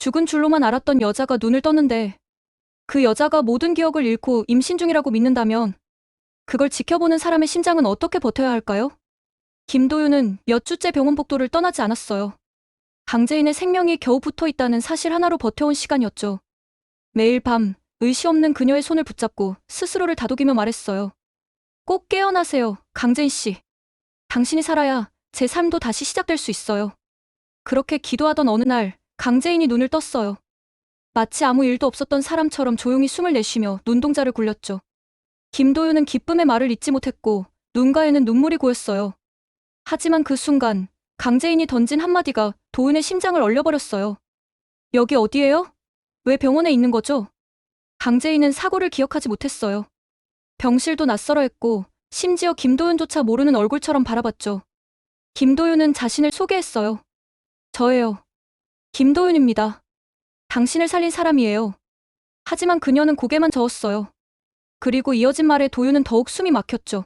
죽은 줄로만 알았던 여자가 눈을 떴는데 그 여자가 모든 기억을 잃고 임신 중이라고 믿는다면 그걸 지켜보는 사람의 심장은 어떻게 버텨야 할까요? 김도윤은 몇 주째 병원 복도를 떠나지 않았어요. 강재인의 생명이 겨우 붙어 있다는 사실 하나로 버텨온 시간이었죠. 매일 밤 의시 없는 그녀의 손을 붙잡고 스스로를 다독이며 말했어요. 꼭 깨어나세요, 강재인 씨. 당신이 살아야 제 삶도 다시 시작될 수 있어요. 그렇게 기도하던 어느 날 강재인이 눈을 떴어요. 마치 아무 일도 없었던 사람처럼 조용히 숨을 내쉬며 눈동자를 굴렸죠. 김도윤은 기쁨의 말을 잇지 못했고 눈가에는 눈물이 고였어요. 하지만 그 순간 강재인이 던진 한마디가 도윤의 심장을 얼려버렸어요. 여기 어디예요? 왜 병원에 있는 거죠? 강재인은 사고를 기억하지 못했어요. 병실도 낯설어했고 심지어 김도윤조차 모르는 얼굴처럼 바라봤죠. 김도윤은 자신을 소개했어요. 저예요. 김도윤입니다. 당신을 살린 사람이에요. 하지만 그녀는 고개만 저었어요. 그리고 이어진 말에 도윤은 더욱 숨이 막혔죠.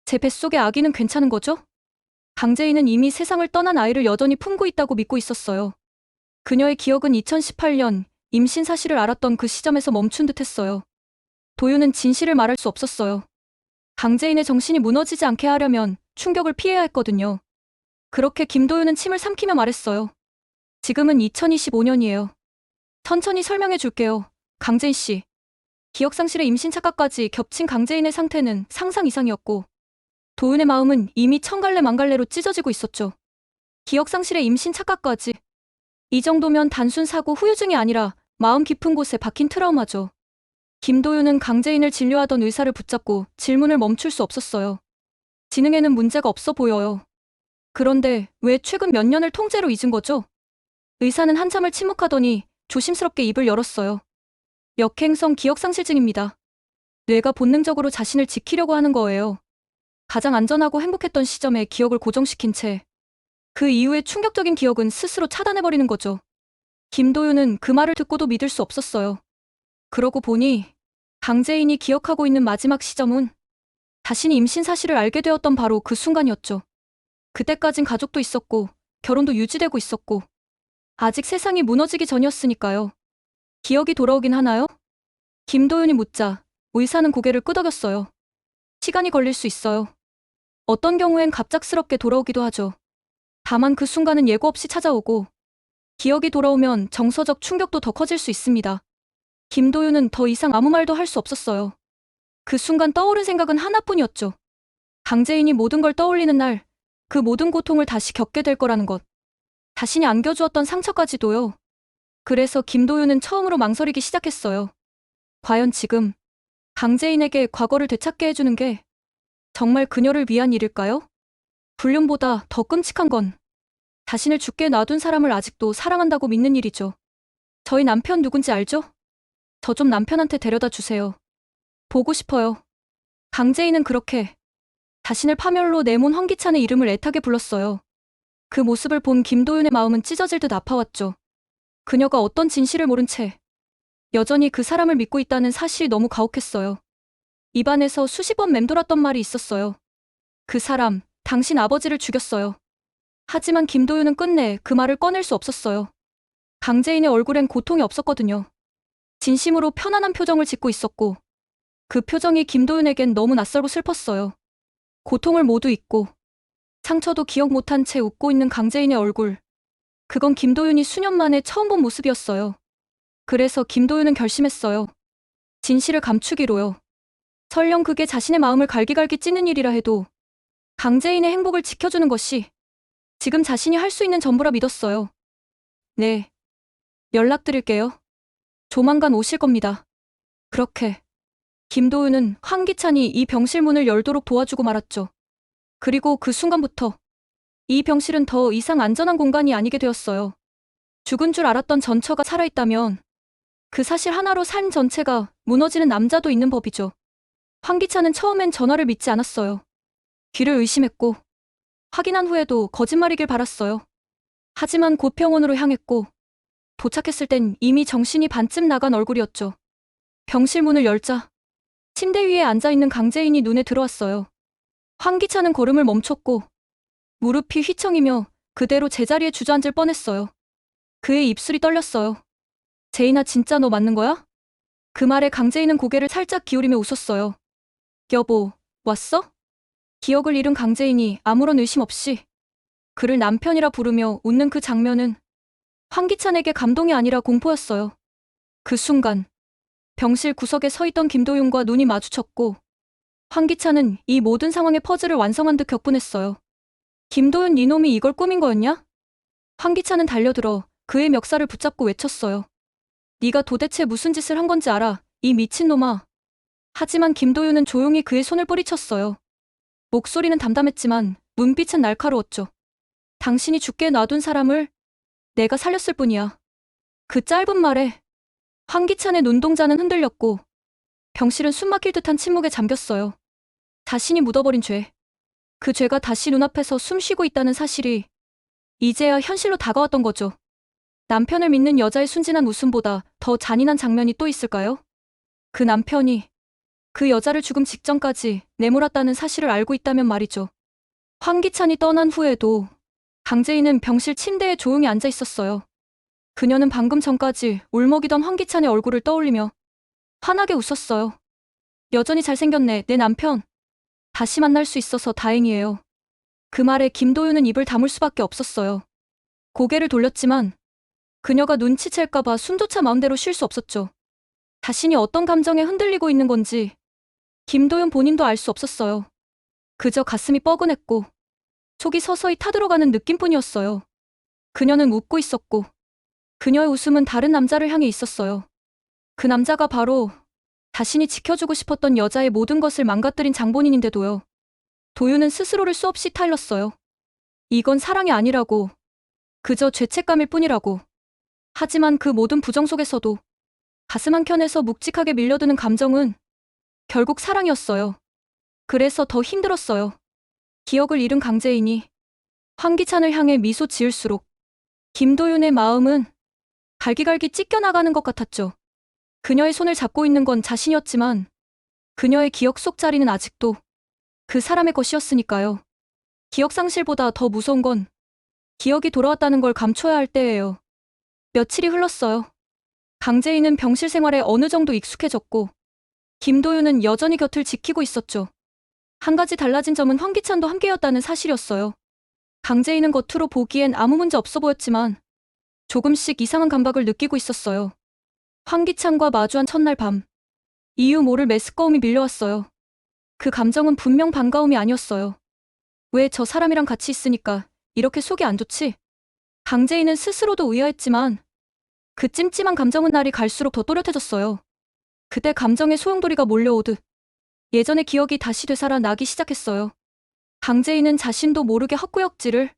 제 뱃속의 아기는 괜찮은 거죠? 강재인은 이미 세상을 떠난 아이를 여전히 품고 있다고 믿고 있었어요. 그녀의 기억은 2018년 임신 사실을 알았던 그 시점에서 멈춘 듯 했어요. 도윤은 진실을 말할 수 없었어요. 강재인의 정신이 무너지지 않게 하려면 충격을 피해야 했거든요. 그렇게 김도윤은 침을 삼키며 말했어요. 지금은 2025년이에요. 천천히 설명해 줄게요. 강재인 씨. 기억상실의 임신 착각까지 겹친 강재인의 상태는 상상 이상이었고 도윤의 마음은 이미 천갈래 만갈래로 찢어지고 있었죠. 기억상실의 임신 착각까지. 이 정도면 단순 사고 후유증이 아니라 마음 깊은 곳에 박힌 트라우마죠. 김도윤은 강재인을 진료하던 의사를 붙잡고 질문을 멈출 수 없었어요. 지능에는 문제가 없어 보여요. 그런데 왜 최근 몇 년을 통째로 잊은 거죠? 의사는 한참을 침묵하더니 조심스럽게 입을 열었어요. 역행성 기억상실증입니다. 뇌가 본능적으로 자신을 지키려고 하는 거예요. 가장 안전하고 행복했던 시점에 기억을 고정시킨 채 그 이후의 충격적인 기억은 스스로 차단해버리는 거죠. 김도윤은 그 말을 듣고도 믿을 수 없었어요. 그러고 보니 강재인이 기억하고 있는 마지막 시점은 자신이 임신 사실을 알게 되었던 바로 그 순간이었죠. 그때까진 가족도 있었고 결혼도 유지되고 있었고 아직 세상이 무너지기 전이었으니까요. 기억이 돌아오긴 하나요? 김도윤이 묻자 의사는 고개를 끄덕였어요. 시간이 걸릴 수 있어요. 어떤 경우엔 갑작스럽게 돌아오기도 하죠. 다만 그 순간은 예고 없이 찾아오고 기억이 돌아오면 정서적 충격도 더 커질 수 있습니다. 김도윤은 더 이상 아무 말도 할 수 없었어요. 그 순간 떠오른 생각은 하나뿐이었죠. 강재인이 모든 걸 떠올리는 날, 그 모든 고통을 다시 겪게 될 거라는 것. 자신이 안겨주었던 상처까지도요. 그래서 김도윤은 처음으로 망설이기 시작했어요. 과연 지금 강재인에게 과거를 되찾게 해주는 게 정말 그녀를 위한 일일까요? 불륜보다 더 끔찍한 건 자신을 죽게 놔둔 사람을 아직도 사랑한다고 믿는 일이죠. 저희 남편 누군지 알죠? 저 좀 남편한테 데려다 주세요. 보고 싶어요. 강재인은 그렇게 자신을 파멸로 내몬 황기찬의 이름을 애타게 불렀어요. 그 모습을 본 김도윤의 마음은 찢어질 듯 아파왔죠. 그녀가 어떤 진실을 모른 채 여전히 그 사람을 믿고 있다는 사실이 너무 가혹했어요. 입안에서 수십 번 맴돌았던 말이 있었어요. 그 사람, 당신 아버지를 죽였어요. 하지만 김도윤은 끝내 그 말을 꺼낼 수 없었어요. 강재인의 얼굴엔 고통이 없었거든요. 진심으로 편안한 표정을 짓고 있었고 그 표정이 김도윤에겐 너무 낯설고 슬펐어요. 고통을 모두 잊고 상처도 기억 못한 채 웃고 있는 강재인의 얼굴. 그건 김도윤이 수년 만에 처음 본 모습이었어요. 그래서 김도윤은 결심했어요. 진실을 감추기로요. 설령 그게 자신의 마음을 갈기갈기 찢는 일이라 해도 강재인의 행복을 지켜주는 것이 지금 자신이 할 수 있는 전부라 믿었어요. 네. 연락드릴게요. 조만간 오실 겁니다. 그렇게 김도윤은 황기찬이 이 병실 문을 열도록 도와주고 말았죠. 그리고 그 순간부터 이 병실은 더 이상 안전한 공간이 아니게 되었어요. 죽은 줄 알았던 전처가 살아있다면 그 사실 하나로 삶 전체가 무너지는 남자도 있는 법이죠. 황기찬은 처음엔 전화를 믿지 않았어요. 귀를 의심했고 확인한 후에도 거짓말이길 바랐어요. 하지만 곧 병원으로 향했고 도착했을 땐 이미 정신이 반쯤 나간 얼굴이었죠. 병실 문을 열자 침대 위에 앉아있는 강재인이 눈에 들어왔어요. 황기찬은 걸음을 멈췄고 무릎이 휘청이며 그대로 제자리에 주저앉을 뻔했어요. 그의 입술이 떨렸어요. 제인아, 진짜 너 맞는 거야? 그 말에 강재인은 고개를 살짝 기울이며 웃었어요. 여보, 왔어? 기억을 잃은 강재인이 아무런 의심 없이 그를 남편이라 부르며 웃는 그 장면은 황기찬에게 감동이 아니라 공포였어요. 그 순간 병실 구석에 서 있던 김도윤과 눈이 마주쳤고 황기찬은 이 모든 상황의 퍼즐을 완성한 듯 격분했어요. 김도윤, 니놈이 이걸 꾸민 거였냐? 황기찬은 달려들어 그의 멱살을 붙잡고 외쳤어요. 네가 도대체 무슨 짓을 한 건지 알아, 이 미친놈아. 하지만 김도윤은 조용히 그의 손을 뿌리쳤어요. 목소리는 담담했지만 눈빛은 날카로웠죠. 당신이 죽게 놔둔 사람을 내가 살렸을 뿐이야. 그 짧은 말에 황기찬의 눈동자는 흔들렸고 병실은 숨막힐 듯한 침묵에 잠겼어요. 자신이 묻어버린 죄. 그 죄가 다시 눈앞에서 숨쉬고 있다는 사실이 이제야 현실로 다가왔던 거죠. 남편을 믿는 여자의 순진한 웃음보다 더 잔인한 장면이 또 있을까요? 그 남편이 그 여자를 죽음 직전까지 내몰았다는 사실을 알고 있다면 말이죠. 황기찬이 떠난 후에도 강재인은 병실 침대에 조용히 앉아 있었어요. 그녀는 방금 전까지 울먹이던 황기찬의 얼굴을 떠올리며 환하게 웃었어요. 여전히 잘생겼네, 내 남편. 다시 만날 수 있어서 다행이에요. 그 말에 김도윤은 입을 다물 수밖에 없었어요. 고개를 돌렸지만 그녀가 눈치챌까봐 숨조차 마음대로 쉴 수 없었죠. 자신이 어떤 감정에 흔들리고 있는 건지 김도윤 본인도 알 수 없었어요. 그저 가슴이 뻐근했고 속이 서서히 타들어가는 느낌뿐이었어요. 그녀는 웃고 있었고 그녀의 웃음은 다른 남자를 향해 있었어요. 그 남자가 바로 자신이 지켜주고 싶었던 여자의 모든 것을 망가뜨린 장본인인데도요. 도윤은 스스로를 수없이 타일렀어요. 이건 사랑이 아니라고, 그저 죄책감일 뿐이라고. 하지만 그 모든 부정 속에서도 가슴 한켠에서 묵직하게 밀려드는 감정은 결국 사랑이었어요. 그래서 더 힘들었어요. 기억을 잃은 강재인이 황기찬을 향해 미소 지을수록 김도윤의 마음은 갈기갈기 찢겨나가는 것 같았죠. 그녀의 손을 잡고 있는 건 자신이었지만 그녀의 기억 속 자리는 아직도 그 사람의 것이었으니까요. 기억 상실보다 더 무서운 건 기억이 돌아왔다는 걸 감춰야 할 때예요. 며칠이 흘렀어요. 강재인은 병실 생활에 어느 정도 익숙해졌고 김도윤은 여전히 곁을 지키고 있었죠. 한 가지 달라진 점은 황기찬도 함께였다는 사실이었어요. 강재인은 겉으로 보기엔 아무 문제 없어 보였지만 조금씩 이상한 감각을 느끼고 있었어요. 황기찬과 마주한 첫날 밤, 이유 모를 메스꺼움이 밀려왔어요. 그 감정은 분명 반가움이 아니었어요. 왜 저 사람이랑 같이 있으니까 이렇게 속이 안 좋지? 강재인은 스스로도 의아했지만 그 찜찜한 감정은 날이 갈수록 더 또렷해졌어요. 그때 감정의 소용돌이가 몰려오듯 예전의 기억이 다시 되살아나기 시작했어요. 강재인은 자신도 모르게 헛구역질을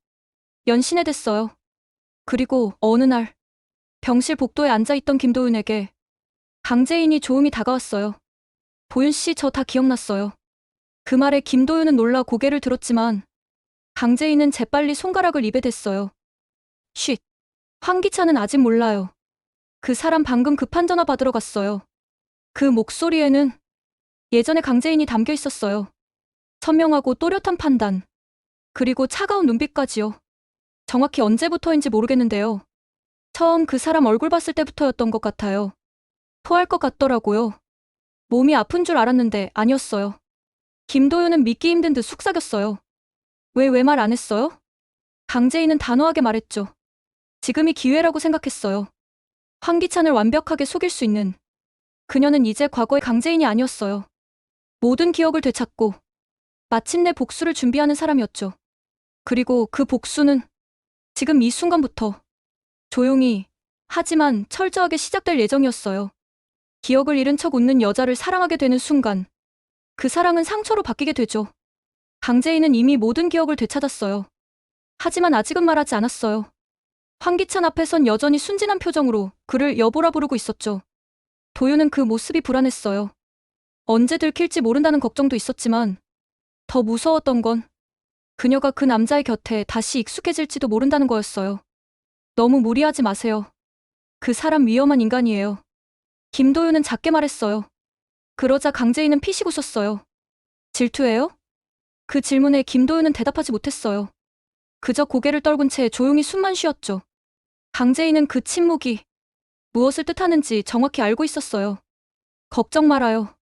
연신해댔어요. 그리고 어느 날 병실 복도에 앉아있던 김도윤에게 강재인이 조용히 다가왔어요. 도윤 씨, 저 다 기억났어요. 그 말에 김도윤은 놀라 고개를 들었지만 강재인은 재빨리 손가락을 입에 댔어요. 쉿. 황기찬은 아직 몰라요. 그 사람 방금 급한 전화 받으러 갔어요. 그 목소리에는 예전의 강재인이 담겨 있었어요. 선명하고 또렷한 판단. 그리고 차가운 눈빛까지요. 정확히 언제부터인지 모르겠는데요. 처음 그 사람 얼굴 봤을 때부터였던 것 같아요. 토할 것 같더라고요. 몸이 아픈 줄 알았는데 아니었어요. 김도윤은 믿기 힘든 듯 속삭였어요. 왜 말 안 했어요? 강재인은 단호하게 말했죠. 지금이 기회라고 생각했어요. 황기찬을 완벽하게 속일 수 있는. 그녀는 이제 과거의 강재인이 아니었어요. 모든 기억을 되찾고 마침내 복수를 준비하는 사람이었죠. 그리고 그 복수는 지금 이 순간부터 조용히 하지만 철저하게 시작될 예정이었어요. 기억을 잃은 척 웃는 여자를 사랑하게 되는 순간 그 사랑은 상처로 바뀌게 되죠. 강재인은 이미 모든 기억을 되찾았어요. 하지만 아직은 말하지 않았어요. 황기찬 앞에선 여전히 순진한 표정으로 그를 여보라 부르고 있었죠. 도윤은 그 모습이 불안했어요. 언제 들킬지 모른다는 걱정도 있었지만 더 무서웠던 건 그녀가 그 남자의 곁에 다시 익숙해질지도 모른다는 거였어요. 너무 무리하지 마세요. 그 사람 위험한 인간이에요. 김도윤은 작게 말했어요. 그러자 강재인은 피식 웃었어요. 질투해요? 그 질문에 김도윤은 대답하지 못했어요. 그저 고개를 떨군 채 조용히 숨만 쉬었죠. 강재인은 그 침묵이 무엇을 뜻하는지 정확히 알고 있었어요. 걱정 말아요.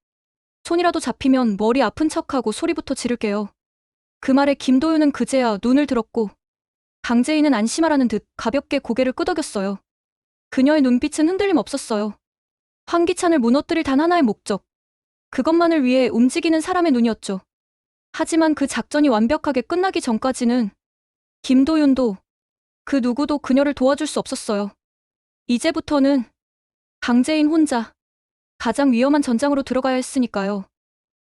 손이라도 잡히면 머리 아픈 척하고 소리부터 지를게요. 그 말에 김도윤은 그제야 눈을 들었고 강재인은 안심하라는 듯 가볍게 고개를 끄덕였어요. 그녀의 눈빛은 흔들림 없었어요. 황기찬을 무너뜨릴 단 하나의 목적. 그것만을 위해 움직이는 사람의 눈이었죠. 하지만 그 작전이 완벽하게 끝나기 전까지는 김도윤도 그 누구도 그녀를 도와줄 수 없었어요. 이제부터는 강재인 혼자 가장 위험한 전장으로 들어가야 했으니까요.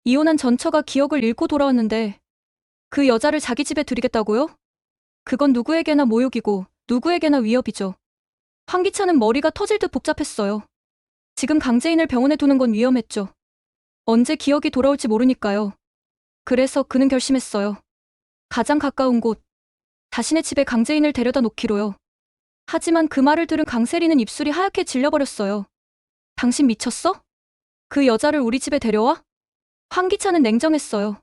이혼한 전처가 기억을 잃고 돌아왔는데 그 여자를 자기 집에 들이겠다고요? 그건 누구에게나 모욕이고 누구에게나 위협이죠. 황기찬은 머리가 터질 듯 복잡했어요. 지금 강재인을 병원에 두는 건 위험했죠. 언제 기억이 돌아올지 모르니까요. 그래서 그는 결심했어요. 가장 가까운 곳, 자신의 집에 강재인을 데려다 놓기로요. 하지만 그 말을 들은 강세리는 입술이 하얗게 질려버렸어요. 당신 미쳤어? 그 여자를 우리 집에 데려와? 황기찬은 냉정했어요.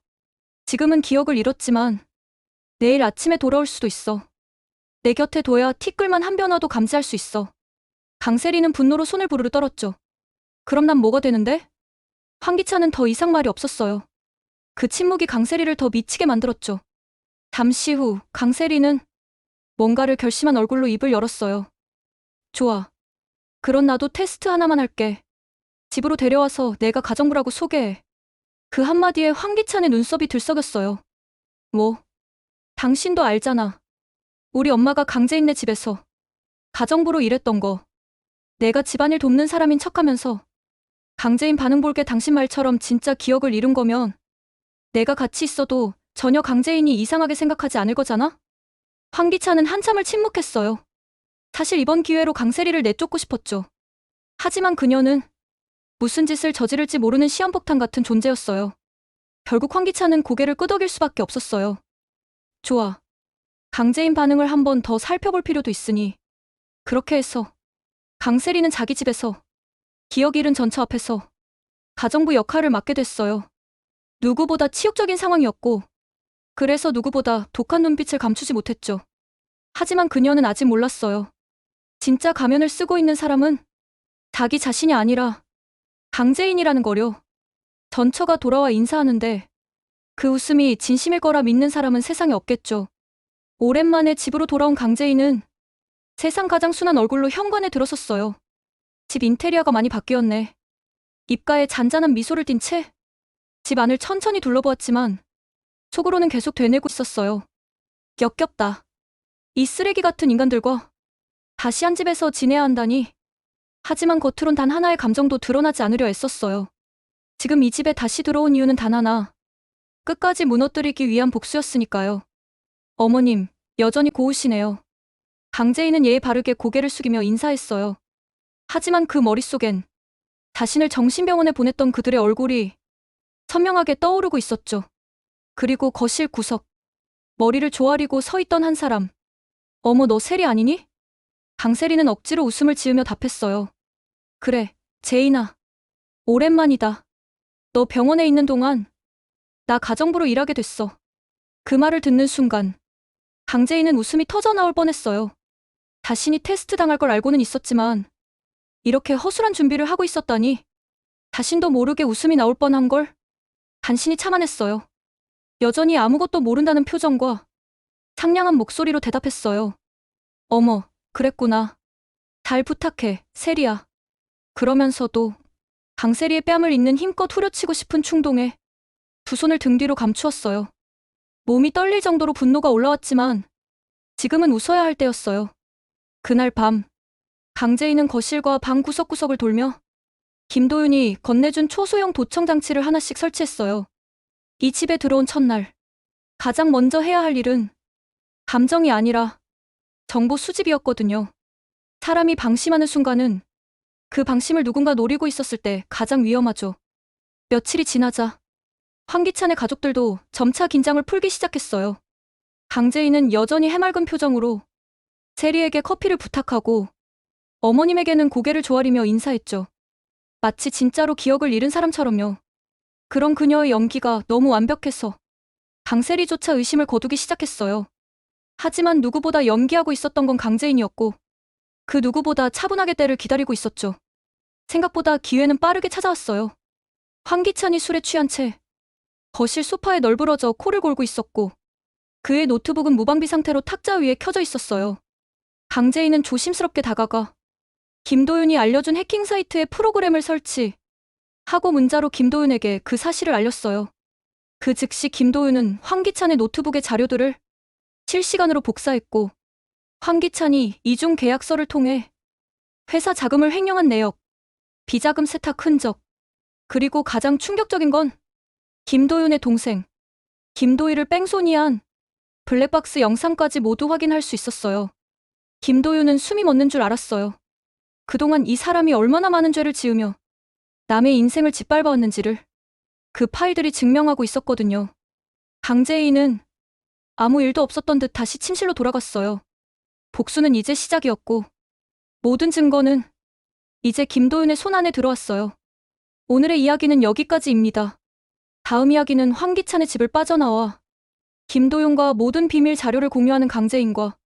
지금은 기억을 잃었지만 내일 아침에 돌아올 수도 있어. 내 곁에 둬야 티끌만 한 변화도 감지할 수 있어. 강세리는 분노로 손을 부르르 떨었죠. 그럼 난 뭐가 되는데? 황기찬은 더 이상 말이 없었어요. 그 침묵이 강세리를 더 미치게 만들었죠. 잠시 후 강세리는 뭔가를 결심한 얼굴로 입을 열었어요. 좋아. 그럼 나도 테스트 하나만 할게. 집으로 데려와서 내가 가정부라고 소개해. 그 한마디에 황기찬의 눈썹이 들썩였어요. 뭐? 당신도 알잖아. 우리 엄마가 강재인네 집에서 가정부로 일했던 거. 내가 집안일 돕는 사람인 척하면서 강재인 반응 볼게 당신 말처럼 진짜 기억을 잃은 거면 내가 같이 있어도 전혀 강재인이 이상하게 생각하지 않을 거잖아? 황기찬은 한참을 침묵했어요. 사실 이번 기회로 강세리를 내쫓고 싶었죠. 하지만 그녀는 무슨 짓을 저지를지 모르는 시한폭탄 같은 존재였어요. 결국 황기찬은 고개를 끄덕일 수밖에 없었어요. 좋아. 강재인 반응을 한 번 더 살펴볼 필요도 있으니 그렇게 해서 강세리는 자기 집에서 기억 잃은 전처 앞에서 가정부 역할을 맡게 됐어요. 누구보다 치욕적인 상황이었고 그래서 누구보다 독한 눈빛을 감추지 못했죠. 하지만 그녀는 아직 몰랐어요. 진짜 가면을 쓰고 있는 사람은 자기 자신이 아니라 강재인이라는 거려. 전처가 돌아와 인사하는데 그 웃음이 진심일 거라 믿는 사람은 세상에 없겠죠. 오랜만에 집으로 돌아온 강재인은 세상 가장 순한 얼굴로 현관에 들어섰어요. 집 인테리어가 많이 바뀌었네. 입가에 잔잔한 미소를 띤 채 집 안을 천천히 둘러보았지만 속으로는 계속 되뇌고 있었어요. 역겹다. 이 쓰레기 같은 인간들과 다시 한 집에서 지내야 한다니. 하지만 겉으론 단 하나의 감정도 드러나지 않으려 애썼어요. 지금 이 집에 다시 들어온 이유는 단 하나. 끝까지 무너뜨리기 위한 복수였으니까요. 어머님, 여전히 고우시네요. 강재인은 예의 바르게 고개를 숙이며 인사했어요. 하지만 그 머릿속엔 자신을 정신병원에 보냈던 그들의 얼굴이 선명하게 떠오르고 있었죠. 그리고 거실 구석, 머리를 조아리고 서 있던 한 사람. 어머, 너 세리 아니니? 강세리는 억지로 웃음을 지으며 답했어요. 그래, 제인아. 오랜만이다. 너 병원에 있는 동안 나 가정부로 일하게 됐어. 그 말을 듣는 순간 강재인은 웃음이 터져나올 뻔했어요. 자신이 테스트 당할 걸 알고는 있었지만 이렇게 허술한 준비를 하고 있었다니. 자신도 모르게 웃음이 나올 뻔한 걸 간신히 참아냈어요. 여전히 아무것도 모른다는 표정과 상냥한 목소리로 대답했어요. 어머, 그랬구나. 잘 부탁해, 세리야. 그러면서도 강세리의 뺨을 잇는 힘껏 후려치고 싶은 충동에 두 손을 등 뒤로 감추었어요. 몸이 떨릴 정도로 분노가 올라왔지만 지금은 웃어야 할 때였어요. 그날 밤 강재인은 거실과 방 구석구석을 돌며 김도윤이 건네준 초소형 도청 장치를 하나씩 설치했어요. 이 집에 들어온 첫날 가장 먼저 해야 할 일은 감정이 아니라 정보 수집이었거든요. 사람이 방심하는 순간은 그 방심을 누군가 노리고 있었을 때 가장 위험하죠. 며칠이 지나자 황기찬의 가족들도 점차 긴장을 풀기 시작했어요. 강재인은 여전히 해맑은 표정으로 세리에게 커피를 부탁하고 어머님에게는 고개를 조아리며 인사했죠. 마치 진짜로 기억을 잃은 사람처럼요. 그런 그녀의 연기가 너무 완벽해서 강세리조차 의심을 거두기 시작했어요. 하지만 누구보다 연기하고 있었던 건 강재인이었고 그 누구보다 차분하게 때를 기다리고 있었죠. 생각보다 기회는 빠르게 찾아왔어요. 황기찬이 술에 취한 채 거실 소파에 널브러져 코를 골고 있었고 그의 노트북은 무방비 상태로 탁자 위에 켜져 있었어요. 강재인은 조심스럽게 다가가 김도윤이 알려준 해킹 사이트에 프로그램을 설치하고 문자로 김도윤에게 그 사실을 알렸어요. 그 즉시 김도윤은 황기찬의 노트북의 자료들을 실시간으로 복사했고 황기찬이 이중 계약서를 통해 회사 자금을 횡령한 내역, 비자금 세탁 흔적, 그리고 가장 충격적인 건 김도윤의 동생 김도희를 뺑소니한 블랙박스 영상까지 모두 확인할 수 있었어요. 김도윤은 숨이 멎는 줄 알았어요. 그동안 이 사람이 얼마나 많은 죄를 지으며 남의 인생을 짓밟아왔는지를 그 파일들이 증명하고 있었거든요. 강재인은 아무 일도 없었던 듯 다시 침실로 돌아갔어요. 복수는 이제 시작이었고 모든 증거는 이제 김도윤의 손 안에 들어왔어요. 오늘의 이야기는 여기까지입니다. 다음 이야기는 황기찬의 집을 빠져나와 김도윤과 모든 비밀 자료를 공유하는 강재인과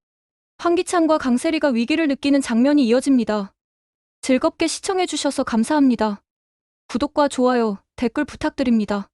황기찬과 강세리가 위기를 느끼는 장면이 이어집니다. 즐겁게 시청해주셔서 감사합니다. 구독과 좋아요, 댓글 부탁드립니다.